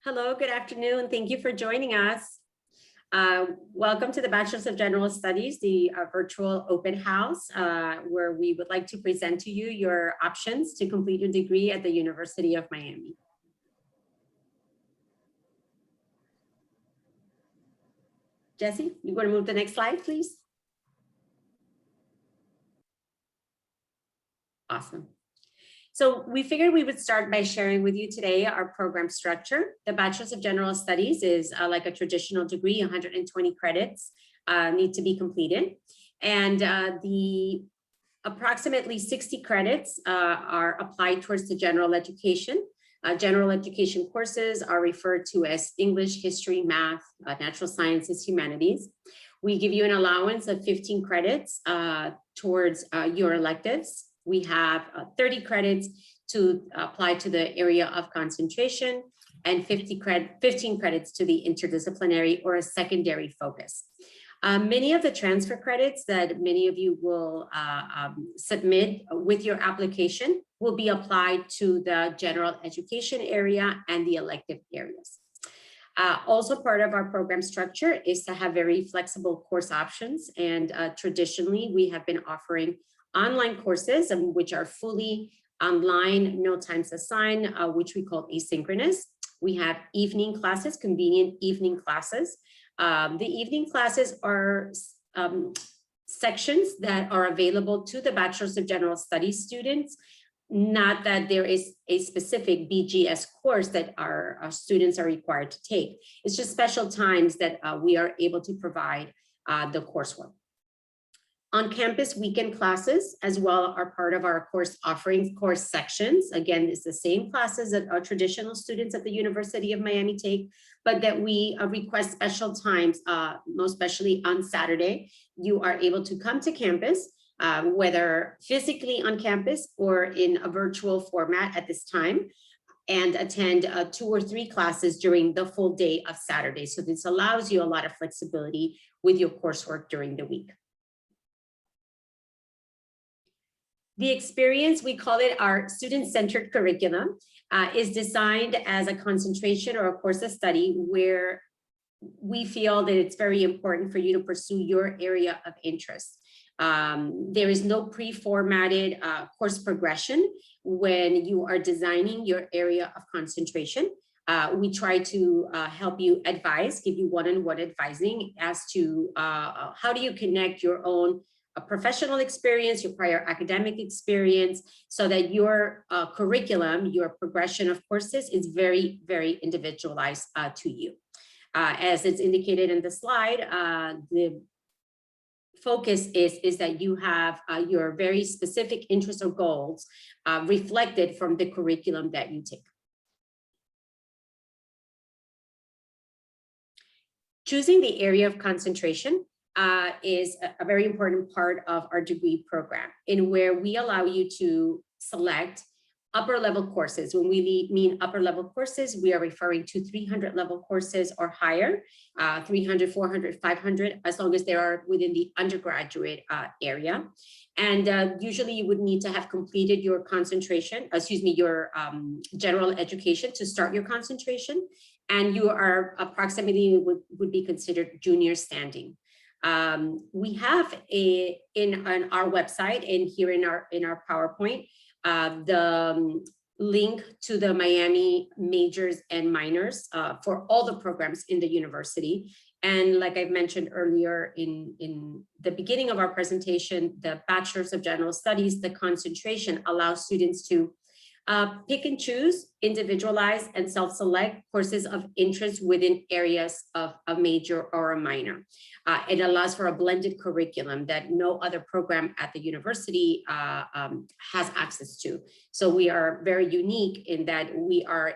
Hello, good afternoon. Thank you for joining us. Welcome to the Bachelor of General Studies, the virtual open house, where we would like to present to you your options to complete your degree at the University of Miami. Jesse, you want to move to the next slide, please? Awesome. So we figured we would start by sharing with you today our program structure. The Bachelor of General Studies is like a traditional degree, 120 credits need to be completed. And the approximately 60 credits are applied towards the general education. General education courses are referred to as English, history, math, natural sciences, humanities. We give you an allowance of 15 credits towards your electives. We have 30 credits to apply to the area of concentration and 15 credits to the interdisciplinary or a secondary focus. Many of the transfer credits that many of you will submit with your application will be applied to the general education area and the elective areas. Also part of our program structure is to have very flexible course options, and traditionally we have been offering online courses which are fully online, no times assigned, which we call asynchronous. We have evening classes, convenient evening classes. The evening classes are sections that are available to the Bachelor of General Studies students, not that there is a specific B.G.S course that our students are required to take. It's just special times that we are able to provide the coursework. On-campus weekend classes as well are part of our course offerings, course sections. Again, it's the same classes that our traditional students at the University of Miami take, but that we request special times, most especially on Saturday. You are able to come to campus, whether physically on campus or in a virtual format at this time, and attend 2 or 3 classes during the full day of Saturday. So this allows you a lot of flexibility with your coursework during the week. The experience, we call it our student-centered curriculum, is designed as a concentration or a course of study where we feel that it's very important for you to pursue your area of interest. There is no pre-formatted course progression when you are designing your area of concentration. We try to help you advise, give you one-on-one advising as to how do you connect your own professional experience, your prior academic experience, so that your curriculum, your progression of courses is very, very individualized to you. As it's indicated in the slide, the focus is that you have your very specific interests or goals reflected from the curriculum that you take. Choosing the area of concentration is a very important part of our degree program, in where we allow you to select upper level courses. When we mean upper level courses, we are referring to 300 level courses or higher, 300, 400, 500, as long as they are within the undergraduate area. And usually you would need to have completed your concentration, your general education to start your concentration. And you are approximately would be considered junior standing. We have on our website and here in our PowerPoint, the link to the Miami majors and minors for all the programs in the university. And like I mentioned earlier in the beginning of our presentation, the Bachelor of General Studies, the concentration allows students to pick and choose, individualize, and self-select courses of interest within areas of a major or a minor. It allows for a blended curriculum that no other program at the university has access to. So we are very unique in that we are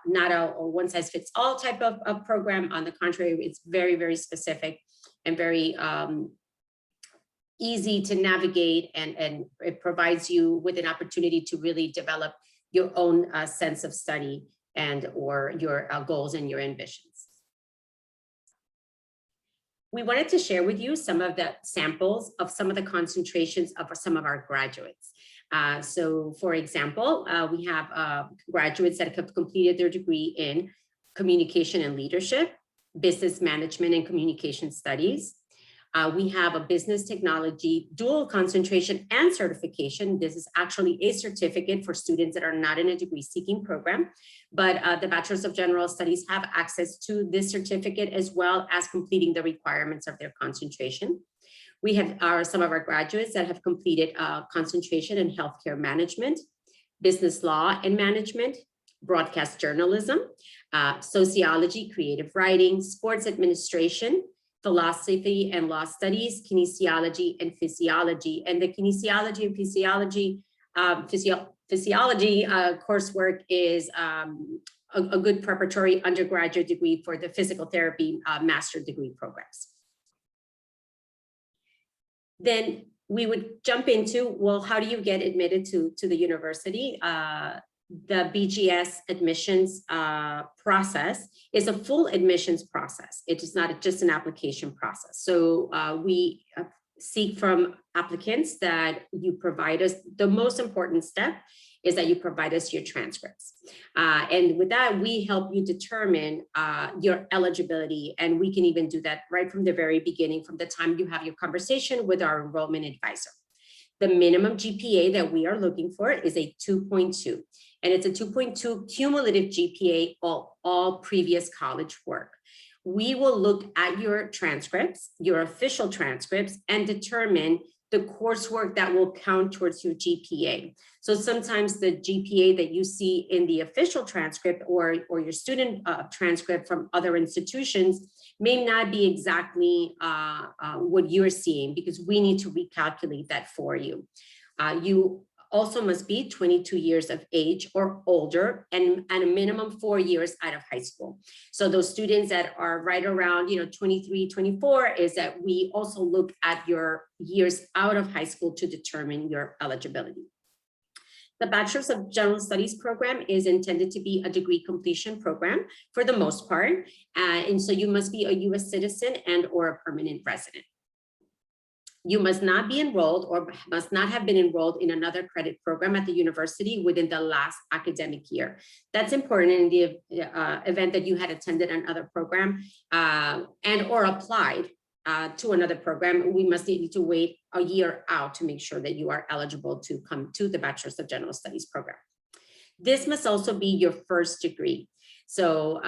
not a one-size-fits-all type of program. On the contrary, it's very, very specific and very easy to navigate, and it provides you with an opportunity to really develop your own sense of study and or your goals and your ambitions. We wanted to share with you some of the samples of some of the concentrations of some of our graduates. So for example, we have graduates that have completed their degree in communication and leadership, business management and communication studies. We have a business technology, dual concentration and certification. This is actually a certificate for students that are not in a degree seeking program, but the Bachelors of General Studies have access to this certificate as well as completing the requirements of their concentration. We have some of our graduates that have completed concentration in healthcare management, business law and management, broadcast journalism, sociology, creative writing, sports administration, philosophy and law studies, kinesiology and physiology. And the kinesiology and physiology coursework is a good preparatory undergraduate degree for the physical therapy master degree programs. Then we would jump into, well, how do you get admitted to the university? The B.G.S. admissions process is a full admissions process. It is not just an application process. So we seek from applicants that you provide us, the most important step is that you provide us your transcripts. And with that, we help you determine your eligibility. And we can even do that right from the very beginning, from the time you have your conversation with our enrollment advisor. The minimum GPA that we are looking for is a 2.2. And it's a 2.2 cumulative GPA of all previous college work. We will look at your transcripts, your official transcripts, and determine the coursework that will count towards your GPA. So sometimes the GPA that you see in the official transcript or your student transcript from other institutions may not be exactly what you're seeing, because we need to recalculate that for you. You also must be 22 years of age or older and a minimum 4 years out of high school. So those students that are right around 23, 24 is that we also look at your years out of high school to determine your eligibility. The Bachelor's of General Studies program is intended to be a degree completion program for the most part. And so you must be a US citizen and or a permanent resident. You must not be enrolled or must not have been enrolled in another credit program at the university within the last academic year. That's important in the event that you had attended another program and or applied to another program. We must need to wait a year out to make sure that you are eligible to come to the Bachelor's of General Studies program. This must also be your first degree. So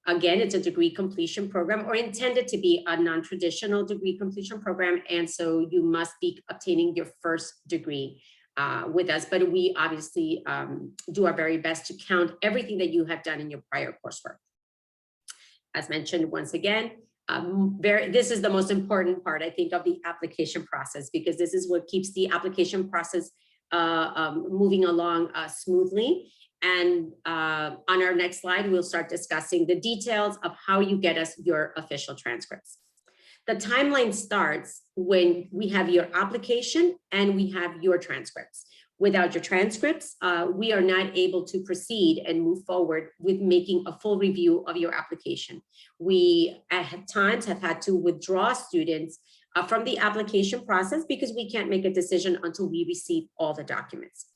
again, it's a degree completion program or intended to be a non-traditional degree completion program. And so you must be obtaining your first degree with us. But we obviously do our very best to count everything that you have done in your prior coursework. As mentioned, once again, this is the most important part, I think, of the application process, because this is what keeps the application process moving along smoothly. And on our next slide, we'll start discussing the details of how you get us your official transcripts. The timeline starts when we have your application and we have your transcripts. Without your transcripts, we are not able to proceed and move forward with making a full review of your application. We at times have had to withdraw students from the application process because we can't make a decision until we receive all the documents.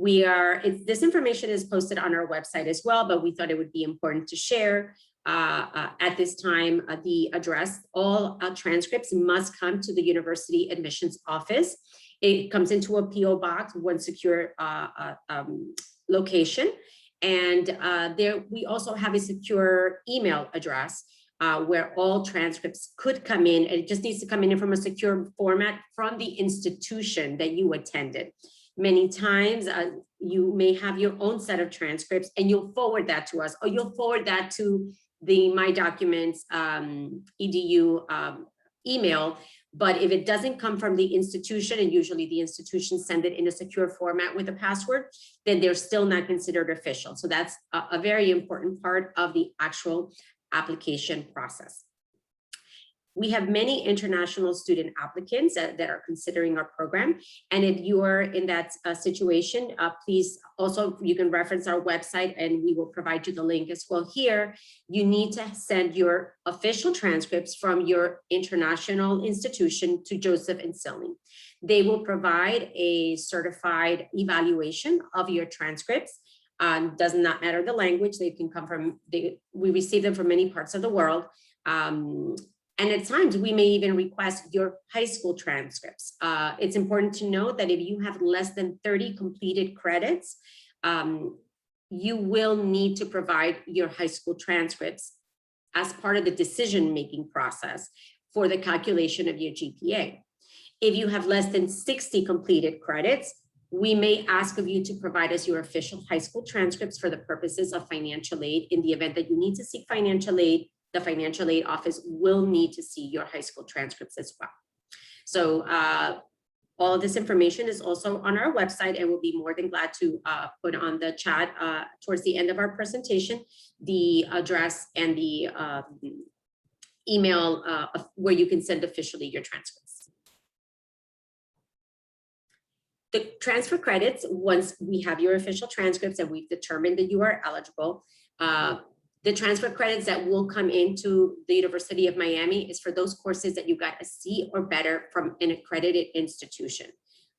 This information is posted on our website as well, but we thought it would be important to share at this time the address. All transcripts must come to the university admissions office. It comes into a PO box, one secure location. And there we also have a secure email address where all transcripts could come in. And it just needs to come in from a secure format from the institution that you attended. Many times you may have your own set of transcripts and you'll forward that to us, or you'll forward that to the My Documents edu email. But if it doesn't come from the institution, and usually the institution send it in a secure format with a password, then they're still not considered official. So that's a very important part of the actual application process. We have many international student applicants that are considering our program. And if you are in that situation, please also, you can reference our website and we will provide you the link as well here. You need to send your official transcripts from your international institution to Joseph and Silney. They will provide a certified evaluation of your transcripts. Does not matter the language. They can come from, we receive them from many parts of the world. And at times we may even request your high school transcripts. It's important to note that if you have less than 30 completed credits, you will need to provide your high school transcripts as part of the decision-making process for the calculation of your GPA. If you have less than 60 completed credits, we may ask of you to provide us your official high school transcripts for the purposes of financial aid. In the event that you need to seek financial aid, the financial aid office will need to see your high school transcripts as well. So all of this information is also on our website, and we'll be more than glad to put on the chat towards the end of our presentation, the address and the email where you can send officially your transcripts. The transfer credits, once we have your official transcripts and we've determined that you are eligible, the transfer credits that will come into the University of Miami is for those courses that you got a C or better from an accredited institution.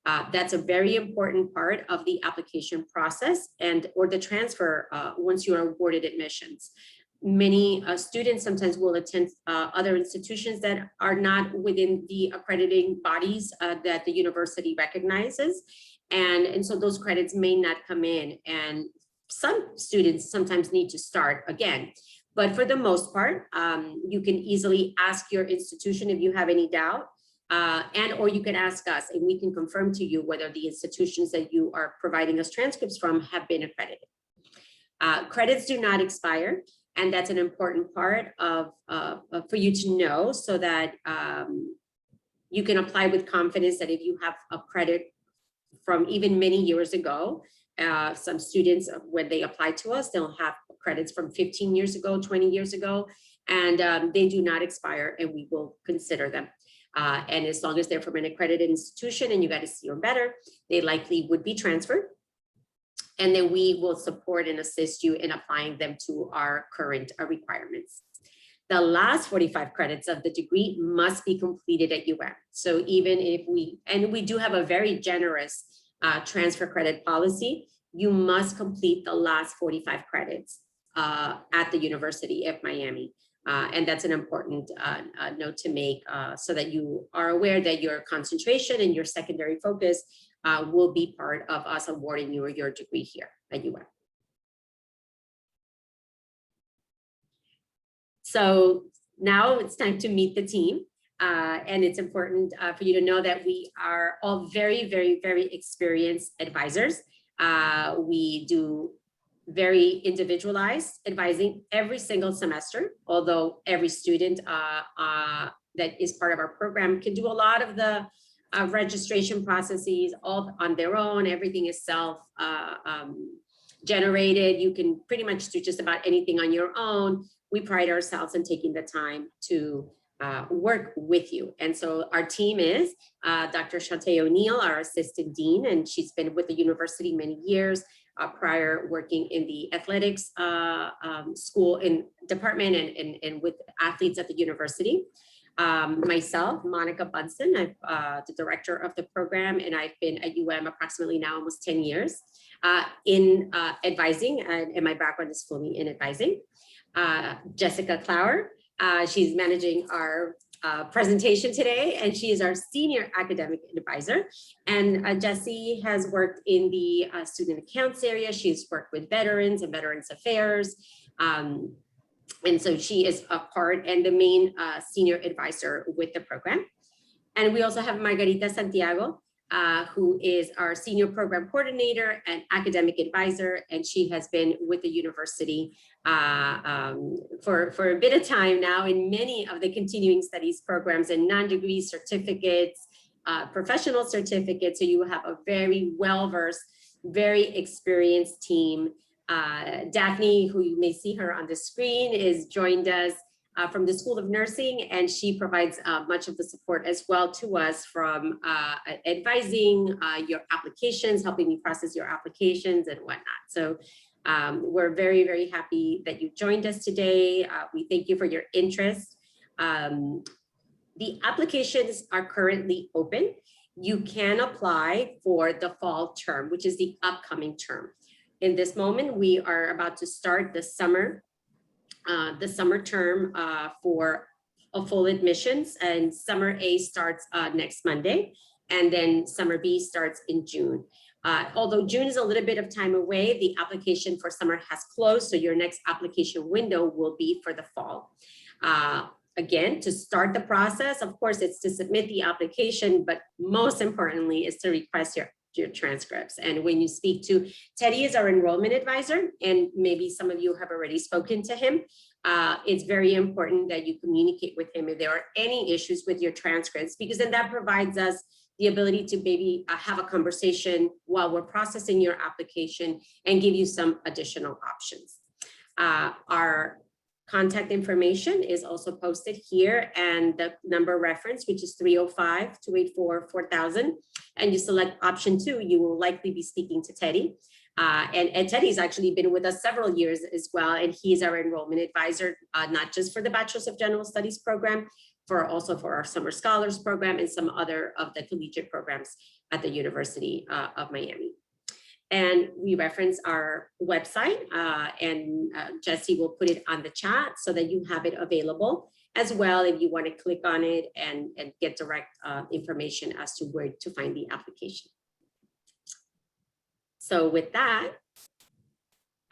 That's a very important part of the application process or the transfer once you are awarded admissions. Many students sometimes will attend other institutions that are not within the accrediting bodies that the university recognizes. And so those credits may not come in, and some students sometimes need to start again. But for the most part, you can easily ask your institution if you have any doubt, or you can ask us and we can confirm to you whether the institutions that you are providing us transcripts from have been accredited. Credits do not expire. And that's an important part for you to know, so that you can apply with confidence that if you have a credit from even many years ago, some students, when they apply to us, they'll have credits from 15 years ago, 20 years ago, and they do not expire, and we will consider them. And as long as they're from an accredited institution and you got a C or better, they likely would be transferred. And then we will support and assist you in applying them to our current requirements. The last 45 credits of the degree must be completed at UM. So even if we do have a very generous transfer credit policy, you must complete the last 45 credits at the University of Miami. And that's an important note to make so that you are aware that your concentration and your secondary focus will be part of us awarding you your degree here at UM. So now it's time to meet the team. And it's important for you to know that we are all very, very, very experienced advisors. We do very individualized advising every single semester, although every student that is part of our program can do a lot of the registration processes all on their own. Everything is self-generated. You can pretty much do just about anything on your own. We pride ourselves in taking the time to work with you. And so our team is Dr. Shantae O'Neill, our assistant dean, and she's been with the university many years, prior working in the athletics school and department and with athletes at the university. Myself, Monica Bunson, I'm the director of the program, and I've been at UM approximately now almost 10 years in advising, and my background is fully in advising. Jessica Clower, she's managing our presentation today, and she is our senior academic advisor. And Jessie has worked in the student accounts area. She's worked with veterans and Veterans Affairs. And so she is a part and the main senior advisor with the program. And we also have Margarita Santiago, who is our senior program coordinator and academic advisor. And she has been with the university for a bit of time now in many of the continuing studies programs and non-degree certificates, professional certificates. So you have a very well-versed, very experienced team. Daphne, who you may see her on the screen, is joined us from the School of Nursing, and she provides much of the support as well to us from advising your applications, helping me process your applications and whatnot. So we're very, very happy that you joined us today. We thank you for your interest. The applications are currently open. You can apply for the fall term, which is the upcoming term. in this moment, we are about to start the summer term for full admissions, and summer A starts next Monday, and then summer B starts in June. Although June is a little bit of time away, the application for summer has closed, so your next application window will be for the fall. Again, to start the process, of course, it's to submit the application, but most importantly is to request your transcripts. And when you speak to Teddy, is our enrollment advisor, and maybe some of you have already spoken to him, it's very important that you communicate with him if there are any issues with your transcripts, because then that provides us the ability to maybe have a conversation while we're processing your application and give you some additional options. Our contact information is also posted here, and the number reference, which is 305-284-4000. And you select option 2, you will likely be speaking to Teddy. And Teddy's actually been with us several years as well, and he's our enrollment advisor, not just for the Bachelor of General Studies program, also for our Summer Scholars program and some other of the collegiate programs at the University of Miami. And we reference our website, and Jesse will put it on the chat so that you have it available as well if you want to click on it and get direct information as to where to find the application. So with that,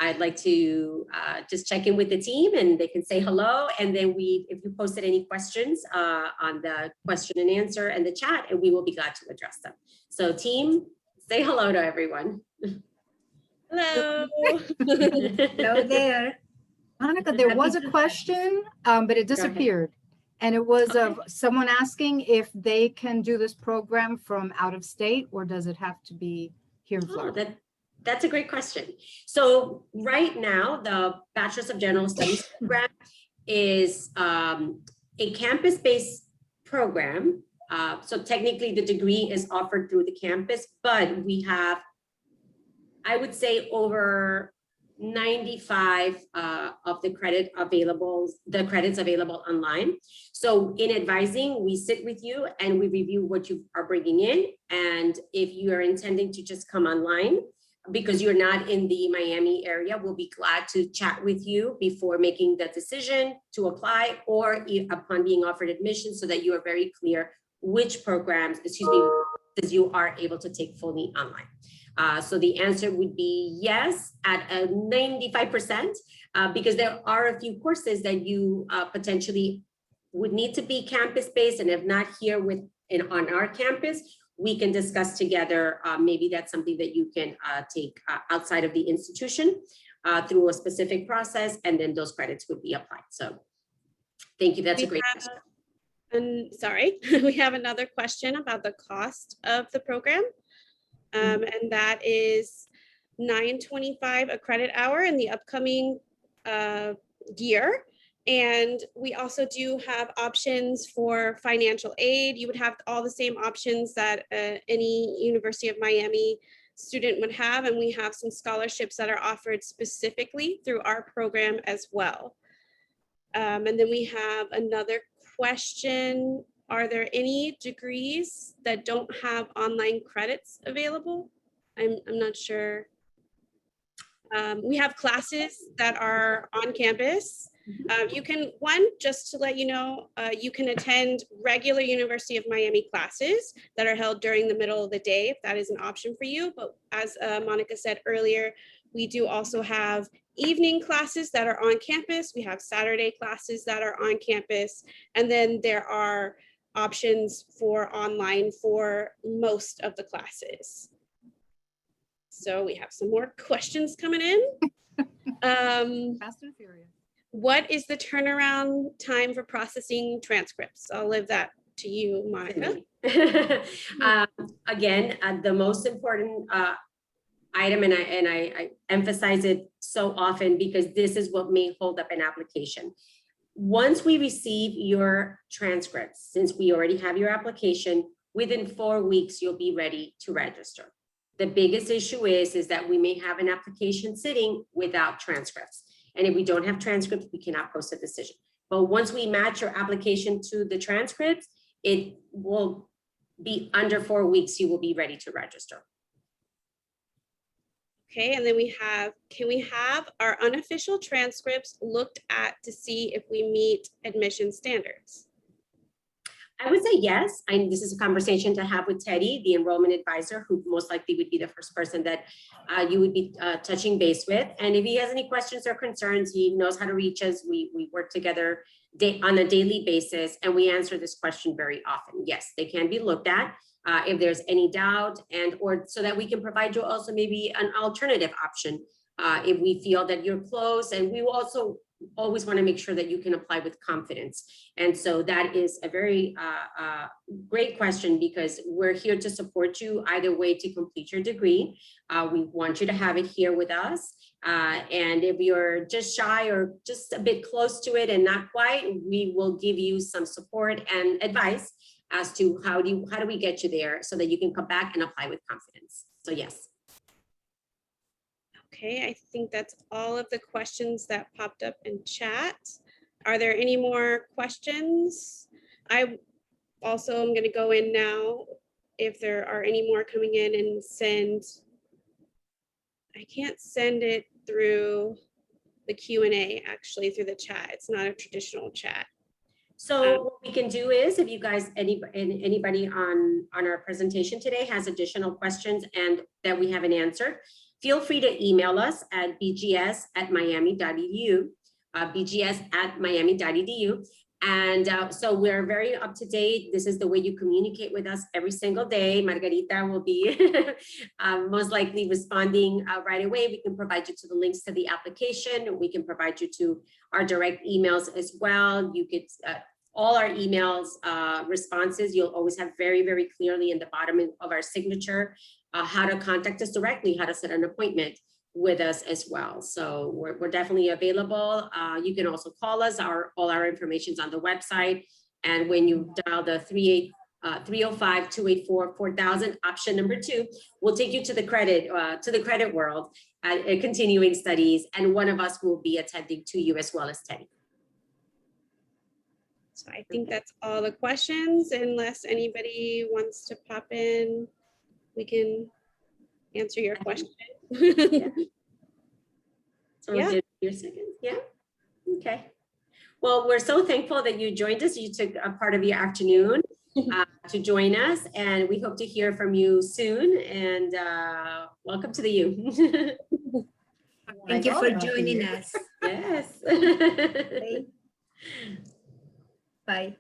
I'd like to just check in with the team, and they can say hello. And then if you posted any questions on the question and answer and the chat, and we will be glad to address them. So team, say hello to everyone. Hello. Hello there. Monica, there was a question, but it disappeared. And it was of someone asking if they can do this program from out of state, or does it have to be here in Florida? That's a great question. So right now, the Bachelor of General Studies program is a campus-based program. So technically the degree is offered through the campus, but we have, I would say, over 95 of the credits available online. So in advising, we sit with you and we review what you are bringing in. And if you are intending to just come online, because you're not in the Miami area, we'll be glad to chat with you before making the decision to apply, or upon being offered admission, so that you are very clear which programs, you are able to take fully online. So the answer would be yes at a 95%, because there are a few courses that you potentially would need to be campus-based, and if not here on our campus, we can discuss together. Maybe that's something that you can take outside of the institution through a specific process, and then those credits would be applied. So thank you. That's a great question. And sorry, we have another question about the cost of the program. And that is $9.25 a credit hour in the upcoming year. And we also do have options for financial aid. You would have all the same options that any University of Miami student would have. And we have some scholarships that are offered specifically through our program as well. And then we have another question. Are there any degrees that don't have online credits available? I'm not sure. We have classes that are on campus. You can, just to let you know, you can attend regular University of Miami classes that are held during the middle of the day, if that is an option for you. But as Monica said earlier, we do also have evening classes that are on campus. We have Saturday classes that are on campus. And then there are options for online for most of the classes. So we have some more questions coming in. Fast and furious. What is the turnaround time for processing transcripts? I'll leave that to you, Monica. Again, the most important item, and I emphasize it so often because this is what may hold up an application. Once we receive your transcripts, since we already have your application, within 4 weeks, you'll be ready to register. The biggest issue is that we may have an application sitting without transcripts. And if we don't have transcripts, we cannot post a decision. But once we match your application to the transcripts, it will be under 4 weeks, you will be ready to register. Okay, and then can we have our unofficial transcripts looked at to see if we meet admission standards? I would say yes. This is a conversation to have with Teddy, the enrollment advisor, who most likely would be the first person that you would be touching base with. And if he has any questions or concerns, he knows how to reach us. We work together on a daily basis, and we answer this question very often. Yes, they can be looked at if there's any doubt, or so that we can provide you also maybe an alternative option if we feel that you're close. And we will also always want to make sure that you can apply with confidence. And so that is a very great question, because we're here to support you either way to complete your degree. We want you to have it here with us. And if you're just shy or just a bit close to it and not quite, we will give you some support and advice as to how do we get you there so that you can come back and apply with confidence. So yes. Okay, I think that's all of the questions that popped up in chat. Are there any more questions? I also am going to go in now if there are any more coming in and send. I can't send it through the Q&A, actually through the chat. It's not a traditional chat. So what we can do is, if you guys, anybody on our presentation today has additional questions and that we haven't answered, feel free to email us at bgs.miami.edu, bgs.miami.edu. And so we're very up to date. This is the way you communicate with us every single day. Margarita will be most likely responding right away. We can provide you to the links to the application. We can provide you to our direct emails as well. You could, all our emails responses, you'll always have very, very clearly in the bottom of our signature how to contact us directly, how to set an appointment with us as well. So we're definitely available. You can also call us. All our information is on the website. And when you dial the 305-284-4000 option number 2, we'll take you to the credit world, continuing studies, and one of us will be attending to you as well as Teddy. So I think that's all the questions. Unless anybody wants to pop in, we can answer your question. Yeah. So Yeah. we're good for your second. Yeah. Okay. Well, we're so thankful that you joined us. You took a part of your afternoon to join us, and we hope to hear from you soon. And welcome to the U. Thank you for joining us. Yes. Bye.